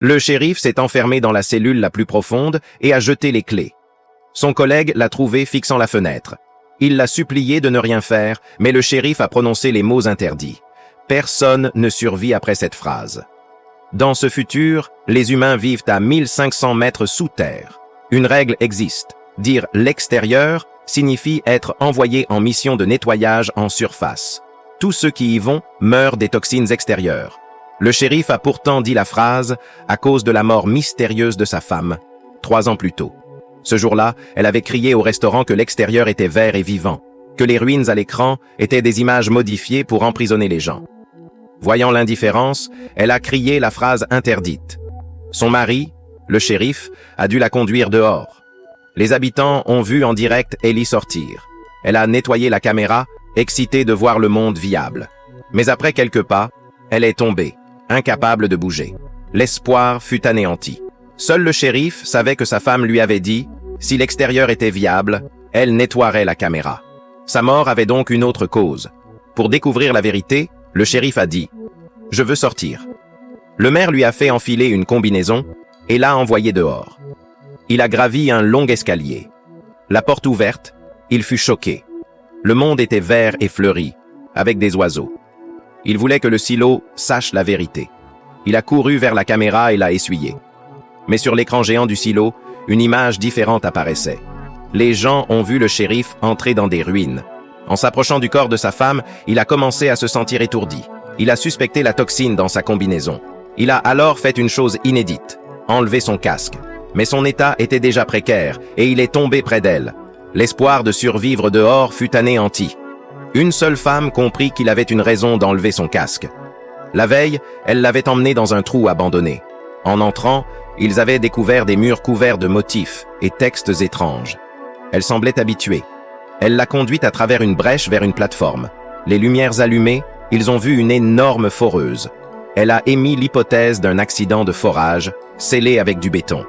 Le shérif s'est enfermé dans la cellule la plus profonde et a jeté les clés. Son collègue l'a trouvé fixant la fenêtre. Il l'a supplié de ne rien faire, mais le shérif a prononcé les mots interdits. Personne ne survit après cette phrase. Dans ce futur, les humains vivent à 1500 mètres sous terre. Une règle existe. Dire « l'extérieur » signifie être envoyé en mission de nettoyage en surface. Tous ceux qui y vont meurent des toxines extérieures. Le shérif a pourtant dit la phrase à cause de la mort mystérieuse de sa femme, 3 ans plus tôt. Ce jour-là, elle avait crié au restaurant que l'extérieur était vert et vivant, que les ruines à l'écran étaient des images modifiées pour emprisonner les gens. Voyant l'indifférence, elle a crié la phrase interdite. Son mari, le shérif, a dû la conduire dehors. Les habitants ont vu en direct Ellie sortir. Elle a nettoyé la caméra, excitée de voir le monde viable. Mais après quelques pas, elle est tombée, incapable de bouger. L'espoir fut anéanti. Seul le shérif savait que sa femme lui avait dit « Si l'extérieur était viable, elle nettoierait la caméra ». Sa mort avait donc une autre cause. Pour découvrir la vérité, le shérif a dit « Je veux sortir ». Le maire lui a fait enfiler une combinaison et l'a envoyé dehors. Il a gravi un long escalier. La porte ouverte, il fut choqué. Le monde était vert et fleuri, avec des oiseaux. Il voulait que le silo sache la vérité. Il a couru vers la caméra et l'a essuyée. Mais sur l'écran géant du silo, une image différente apparaissait. Les gens ont vu le shérif entrer dans des ruines. En s'approchant du corps de sa femme, il a commencé à se sentir étourdi. Il a suspecté la toxine dans sa combinaison. Il a alors fait une chose inédite, enlever son casque. Mais son état était déjà précaire et il est tombé près d'elle. L'espoir de survivre dehors fut anéanti. Une seule femme comprit qu'il avait une raison d'enlever son casque. La veille, elle l'avait emmené dans un trou abandonné. En entrant, ils avaient découvert des murs couverts de motifs et textes étranges. Elle semblait habituée. Elle l'a conduite à travers une brèche vers une plateforme. Les lumières allumées, ils ont vu une énorme foreuse. Elle a émis l'hypothèse d'un accident de forage, scellé avec du béton.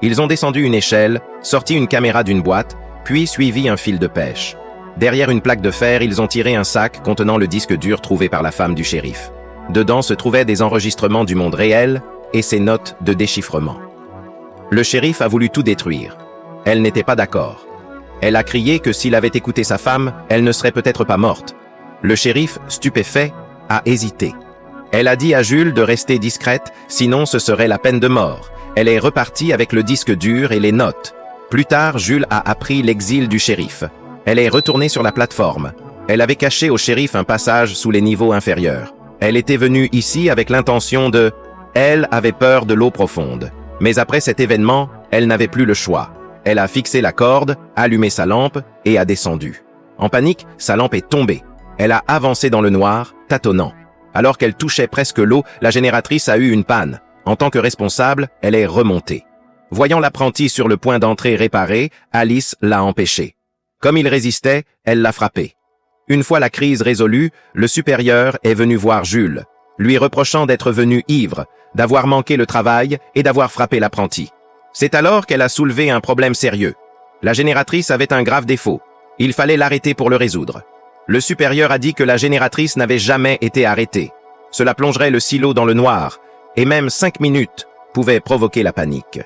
Ils ont descendu une échelle, sorti une caméra d'une boîte, puis suivi un fil de pêche. Derrière une plaque de fer, ils ont tiré un sac contenant le disque dur trouvé par la femme du shérif. Dedans se trouvaient des enregistrements du monde réel et ses notes de déchiffrement. Le shérif a voulu tout détruire. Elle n'était pas d'accord. Elle a crié que s'il avait écouté sa femme, elle ne serait peut-être pas morte. Le shérif, stupéfait, a hésité. Elle a dit à Jules de rester discrète, sinon ce serait la peine de mort. Elle est repartie avec le disque dur et les notes. Plus tard, Jules a appris l'exil du shérif. Elle est retournée sur la plateforme. Elle avait caché au shérif un passage sous les niveaux inférieurs. Elle était venue ici avec l'intention de... Elle avait peur de l'eau profonde. Mais après cet événement, elle n'avait plus le choix. Elle a fixé la corde, allumé sa lampe et a descendu. En panique, sa lampe est tombée. Elle a avancé dans le noir, tâtonnant. Alors qu'elle touchait presque l'eau, la génératrice a eu une panne. En tant que responsable, elle est remontée. Voyant l'apprenti sur le point d'entrée réparé, Alice l'a empêché. Comme il résistait, elle l'a frappé. Une fois la crise résolue, le supérieur est venu voir Jules, lui reprochant d'être venu ivre, d'avoir manqué le travail et d'avoir frappé l'apprenti. C'est alors qu'elle a soulevé un problème sérieux. La génératrice avait un grave défaut. Il fallait l'arrêter pour le résoudre. Le supérieur a dit que la génératrice n'avait jamais été arrêtée. Cela plongerait le silo dans le noir, et même 5 minutes pouvaient provoquer la panique.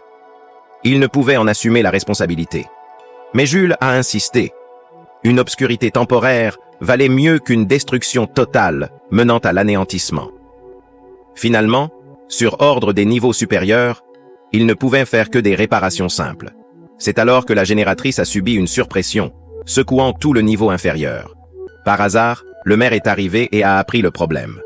Il ne pouvait en assumer la responsabilité. Mais Jules a insisté. Une obscurité temporaire valait mieux qu'une destruction totale menant à l'anéantissement. Finalement, sur ordre des niveaux supérieurs, il ne pouvait faire que des réparations simples. C'est alors que la génératrice a subi une surpression, secouant tout le niveau inférieur. Par hasard, le maire est arrivé et a appris le problème.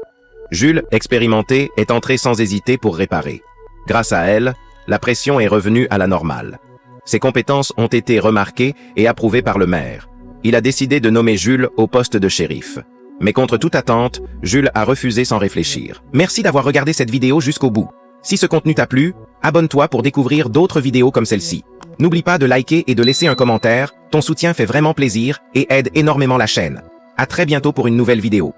Jules, expérimenté, est entré sans hésiter pour réparer. Grâce à elle, la pression est revenue à la normale. Ses compétences ont été remarquées et approuvées par le maire. Il a décidé de nommer Jules au poste de shérif. Mais contre toute attente, Jules a refusé sans réfléchir. Merci d'avoir regardé cette vidéo jusqu'au bout. Si ce contenu t'a plu, abonne-toi pour découvrir d'autres vidéos comme celle-ci. N'oublie pas de liker et de laisser un commentaire, ton soutien fait vraiment plaisir et aide énormément la chaîne. À très bientôt pour une nouvelle vidéo.